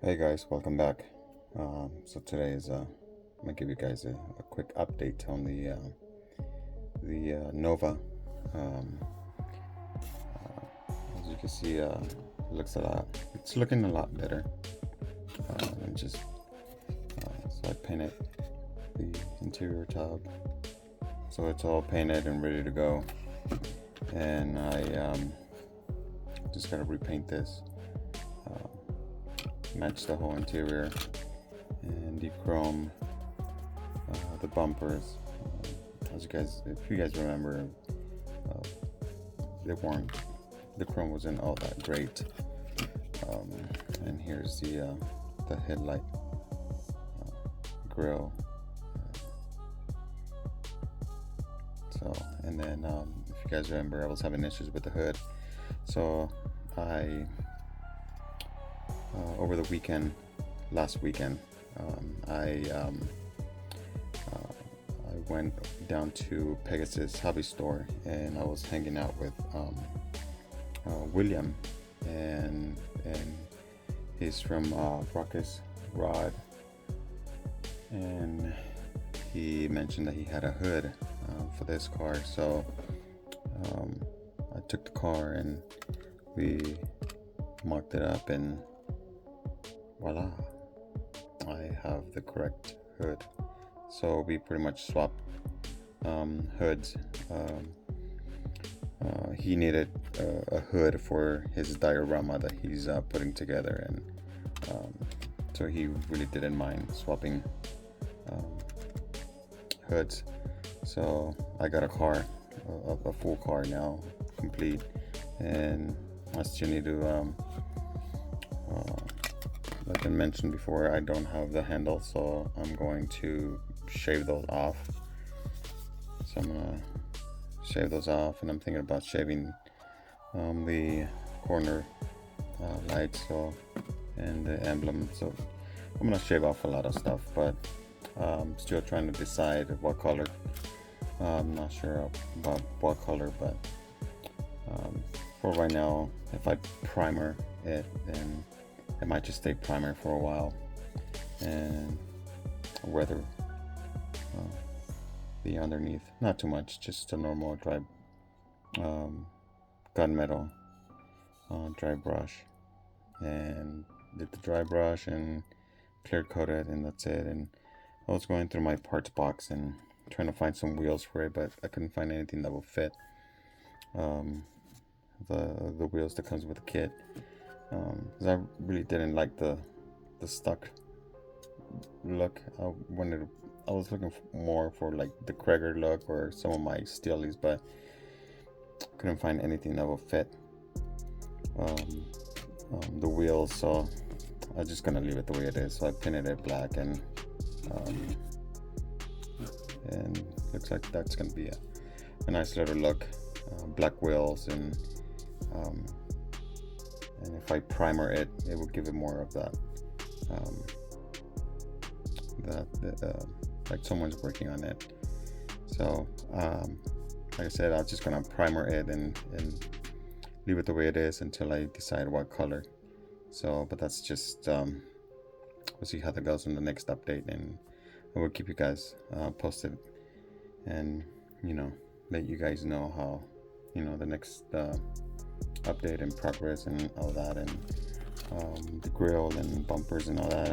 Hey guys, welcome back. So today is I'm gonna give you guys a quick update on the Nova. Um, as you can see, it looks a lot. It's looking a lot better. And just so I painted the interior tub, so it's all painted and ready to go. And I just gotta repaint this, um, match the whole interior, and dechrome the bumpers. As if you guys remember, uh, they weren't, the chrome wasn't all that great. Um, and here's the headlight grill. So, and then if you guys remember, I was having issues with the hood. So I over the weekend, last weekend, I went down to Pegasus Hobby Store and I was hanging out with William, and he's from Ruckus Rod, and he mentioned that he had a hood for this car. So I took the car and we mocked it up, and voila, I have the correct hood. So we pretty much swapped hoods. He needed a hood for his diorama that he's putting together, and so he really didn't mind swapping um, hoods. So I got a car, a full car now, complete, and I still need to, like I mentioned before, I don't have the handle, so I'm going to shave those off. So I'm gonna shave those off, and I'm thinking about shaving the corner lights, and the emblem. So I'm gonna shave off a lot of stuff, but still trying to decide what color. I'm not sure about what color, but for right now, if I primer it, then it might just stay primer for a while and weather the underneath. Not too much, just a normal dry gunmetal dry brush, and did the dry brush and clear coat it, and that's it. And I was going through my parts box and trying to find some wheels for it, but I couldn't find anything that would fit the wheels that comes with the kit, because I really didn't like the stock look. I was looking more for like the Kreger look or some of my Steelies, but couldn't find anything that would fit the wheels. So I'm just gonna leave it the way it is. So I painted it black, and looks like that's gonna be a nice little look. Black wheels, and if I primer it, it will give it more of that like someone's working on it. So like I said, I'm just gonna primer it and leave it the way it is until I decide what color. So, but that's just we'll see how that goes in the next update, and I will keep you guys posted, and let you guys know how the next update and progress and all that, and the grill and bumpers and all that.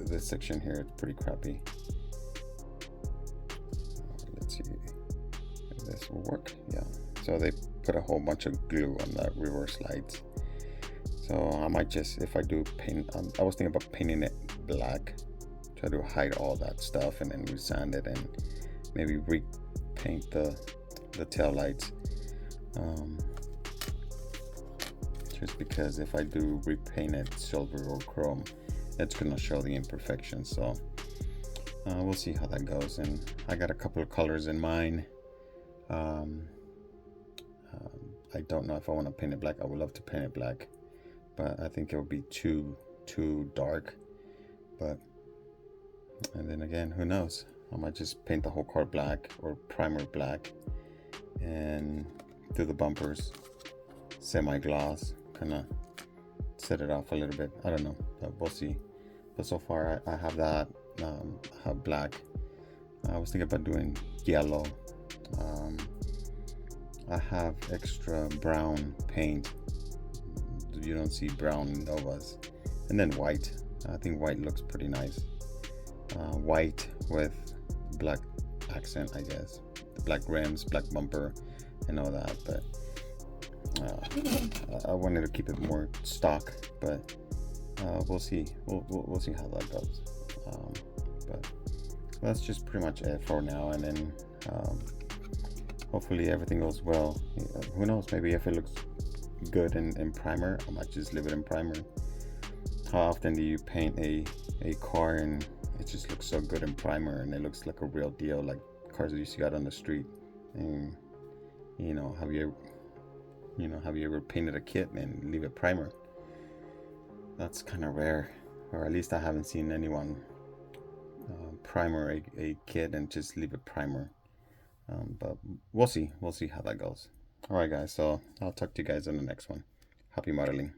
This section here is pretty crappy. Let's see if this will work. Yeah, so they put a whole bunch of glue on the reverse lights. So I might just, if I do paint, I was thinking about painting it black, try to hide all that stuff, and then resand it and maybe repaint the tail lights. Just because if I do repaint it silver or chrome, it's gonna show the imperfections. So we'll see how that goes. And I got a couple of colors in mind. I don't know if I want to paint it black. I would love to paint it black, but I think it would be too dark. But and then again, who knows? I might just paint the whole car black or primer black and do the bumpers semi-gloss, kind of set it off a little bit. I don't know, but we'll see. But so far I have that. I have black. I was thinking about doing yellow. I have extra brown paint. You don't see brown Novas. And then white. I think white looks pretty nice. White with black accent, I guess. Black rims, black bumper, and all that. But I wanted to keep it more stock. But we'll see. We'll see how that goes. But that's just pretty much it for now. And then hopefully everything goes well. Who knows? Maybe if it looks good in primer, I might just leave it in primer. How often do you paint a car and it just looks so good in primer and it looks like a real deal, like cars that you see out on the street? And have you ever painted a kit and leave it primer? That's kind of rare, or at least I haven't seen anyone primer a kit and just leave it primer. But we'll see how that goes. All right, guys, so I'll talk to you guys in the next one. Happy modeling.